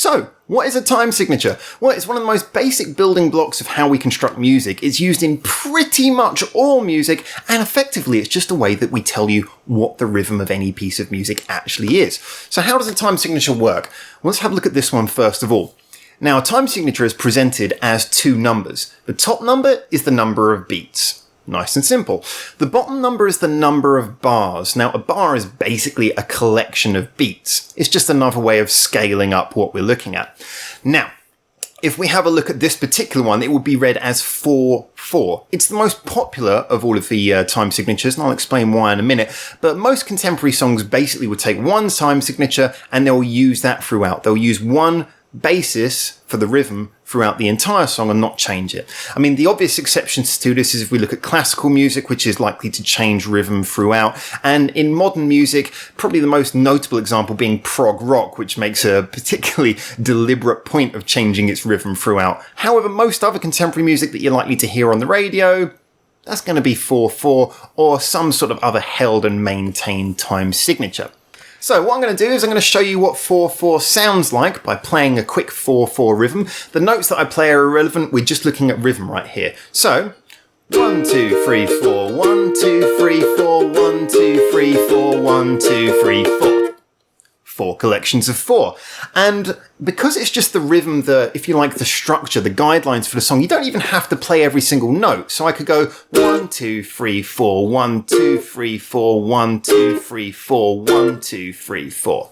So, what is a time signature? Well, it's one of the most basic building blocks of how we construct music. It's used in pretty much all music, and effectively it's just a way that we tell you what the rhythm of any piece of music actually is. So how does a time signature work? Well, let's have a look at this one first of all. Now, a time signature is presented as two numbers. The top number is the number of beats. Nice and simple. The bottom number is the number of bars. Now, a bar is basically a collection of beats. It's just another way of scaling up what we're looking at. Now, if we have a look at this particular one, it would be read as 4/4. It's the most popular of all of the time signatures, and I'll explain why in a minute. But most contemporary songs basically would take one time signature and they'll use that throughout. They'll use one basis for the rhythm throughout the entire song and not change it. I mean, the obvious exceptions to this is if we look at classical music, which is likely to change rhythm throughout. And in modern music, probably the most notable example being prog rock, which makes a particularly deliberate point of changing its rhythm throughout. However, most other contemporary music that you're likely to hear on the radio, that's going to be 4/4 or some sort of other held and maintained time signature. So what I'm going to do is I'm going to show you what 4/4 sounds like by playing a quick 4/4 rhythm. The notes that I play are irrelevant, we're just looking at rhythm right here. So, 1, 2, 3, 4, 1, 2, 3, 4, 1, 2, 3, 4, 1, 2, 3, 4. 4 collections of 4. And because it's just the rhythm, if you like, the structure, the guidelines for the song, you don't even have to play every single note. So I could go 1, 2, 3, 4, 1, 2, 3, 4, 1, 2, 3, 4, 1, 2, 3, 4.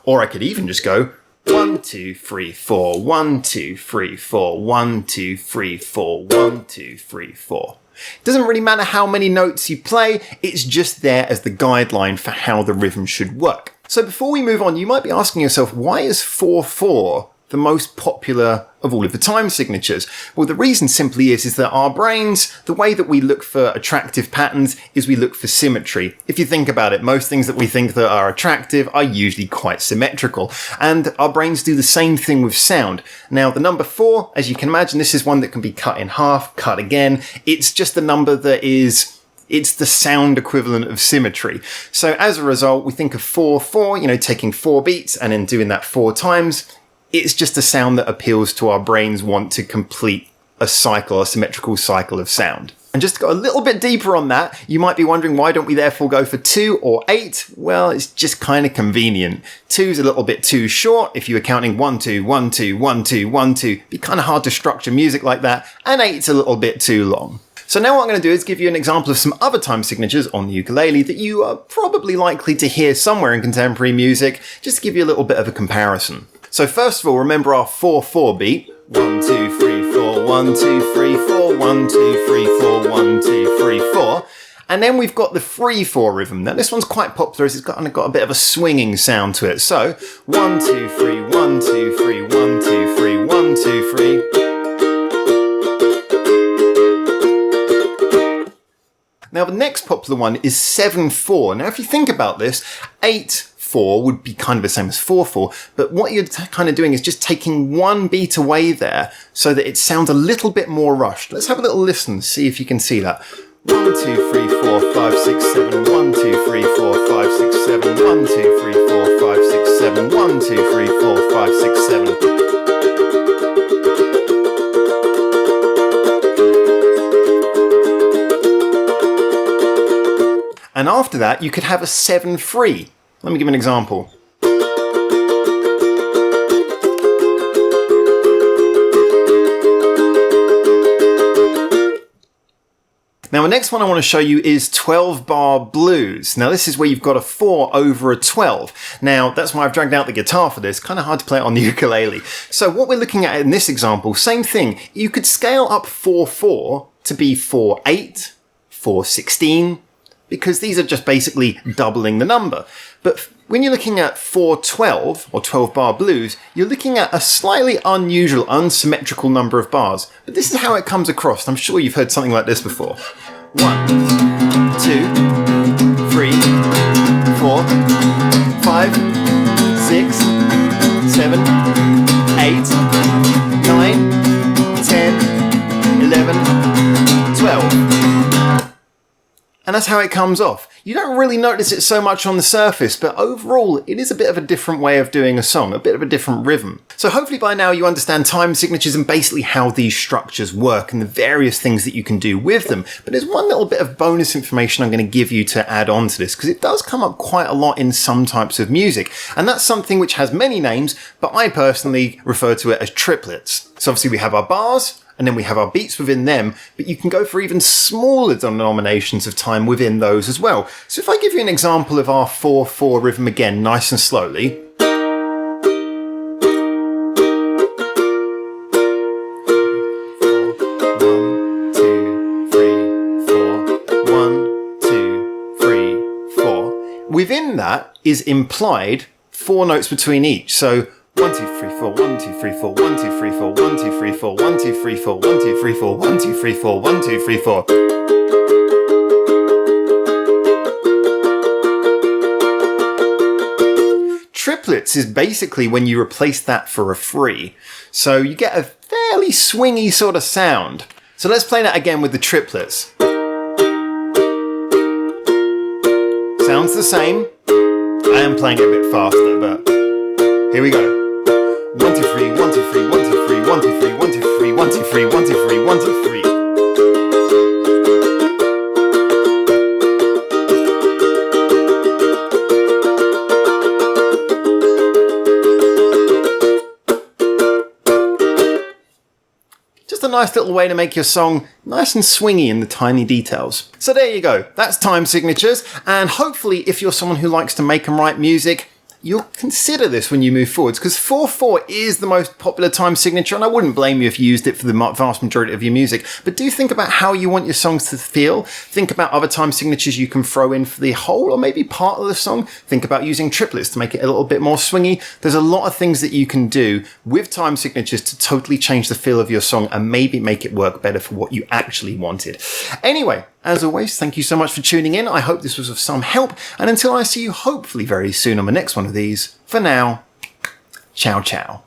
Or I could even just go 1, 2, 3, 4, 1, 2, 3, 4, 1, 2, 3, 4, 1, 2, 3, 4. It doesn't really matter how many notes you play, it's just there as the guideline for how the rhythm should work. So before we move on, you might be asking yourself, why is 4/4 the most popular of all of the time signatures? Well, the reason simply is that our brains, the way that we look for attractive patterns is we look for symmetry. If you think about it, most things that we think that are attractive are usually quite symmetrical. And our brains do the same thing with sound. Now, the number 4, as you can imagine, this is one that can be cut in half, cut again. It's just a number that it's the sound equivalent of symmetry. So as a result, we think of 4/4, taking 4 beats and then doing that 4 times. It's just a sound that appeals to our brains want to complete a symmetrical cycle of sound. And just to go a little bit deeper on that, you might be wondering, why don't we therefore go for 2 or 8? Well, it's just kind of convenient. 2's a little bit too short. If you were counting 1, 2, 1, 2, 1, 2, 1, 2, it'd be kind of hard to structure music like that. And 8's a little bit too long. So now what I'm going to do is give you an example of some other time signatures on the ukulele that you are probably likely to hear somewhere in contemporary music, just to give you a little bit of a comparison. So first of all, remember our 4/4 beat. 1, 2, 3, 4, 1, 2, 3, 4, 1, 2, 3, 4, 1, 2, 3, 4. And then we've got the 3/4 rhythm. Now this one's quite popular as it's got a bit of a swinging sound to it. So 1, 2, 3, 1, 2, 3, 1, 2, 3, 1, 2, 3. Now the next popular one is 7/4. Now if you think about this, 8/4 would be kind of the same as 4/4, but what you're kind of doing is just taking one beat away there so that it sounds a little bit more rushed. Let's have a little listen, see if you can see that. 1, 2, 3, 4, 5, 6, 7, 1, 2, 3, 4, 5, 6, 7, 1, 2, 3, 4, 5, 6, 7, 1, 2, 3, 4, 5, 6, 7. And after that, you could have a 7/3. Let me give an example. Now, the next one I want to show you is 12-bar blues. Now, this is where you've got a 4 over a 12. Now, that's why I've dragged out the guitar for this. Kind of hard to play it on the ukulele. So what we're looking at in this example, same thing. You could scale up 4/4 to be 4/8, 4/16, because these are just basically doubling the number. But when you're looking at 4/12 or 12-bar blues, you're looking at a slightly unusual, unsymmetrical number of bars. But this is how it comes across. I'm sure you've heard something like this before. 1, 2, 3, 4, 5, 6, 7, 8, 9, 10, 11, 12. And that's how it comes off. You don't really notice it so much on the surface, but overall, it is a bit of a different way of doing a song, a bit of a different rhythm. So hopefully by now you understand time signatures and basically how these structures work and the various things that you can do with them. But there's one little bit of bonus information I'm going to give you to add on to this, because it does come up quite a lot in some types of music. And that's something which has many names, but I personally refer to it as triplets. So obviously we have our bars, and then we have our beats within them, but you can go for even smaller denominations of time within those as well. So if I give you an example of our 4/4 rhythm again, nice and slowly. 1, 2, 3, 4. 1, 2, 3, 4. Within that is implied 4 notes between each. So 1, 2, 3, 4, 1, 2, 3, 4, 1, 2, 3, 4, 1, 2, 3, 4, 1, 2, 3, 4, 1, 2, 3, 4, 1, 2, 3, 4, 1, 2, 3, 4. Triplets is basically when you replace that for a 3. So you get a fairly swingy sort of sound. So let's play that again with the triplets. Sounds the same. I am playing it a bit faster, but here we go. 1, 2, 3, 1, 2, 3, 1, 2, 3, 1, 2, 3, 1, 2, 3, 1, 2, 3, 1, 2, 3, 1, 2, 3. Just a nice little way to make your song nice and swingy in the tiny details. So there you go. That's time signatures. And hopefully if you're someone who likes to make and write music, you'll consider this when you move forwards, because 4/4 is the most popular time signature, and I wouldn't blame you if you used it for the vast majority of your music. But do think about how you want your songs to feel. Think about other time signatures you can throw in for the whole or maybe part of the song. Think about using triplets to make it a little bit more swingy. There's a lot of things that you can do with time signatures to totally change the feel of your song and maybe make it work better for what you actually wanted. Anyway, as always, thank you so much for tuning in. I hope this was of some help. And until I see you hopefully very soon on the next one of these, for now, ciao ciao.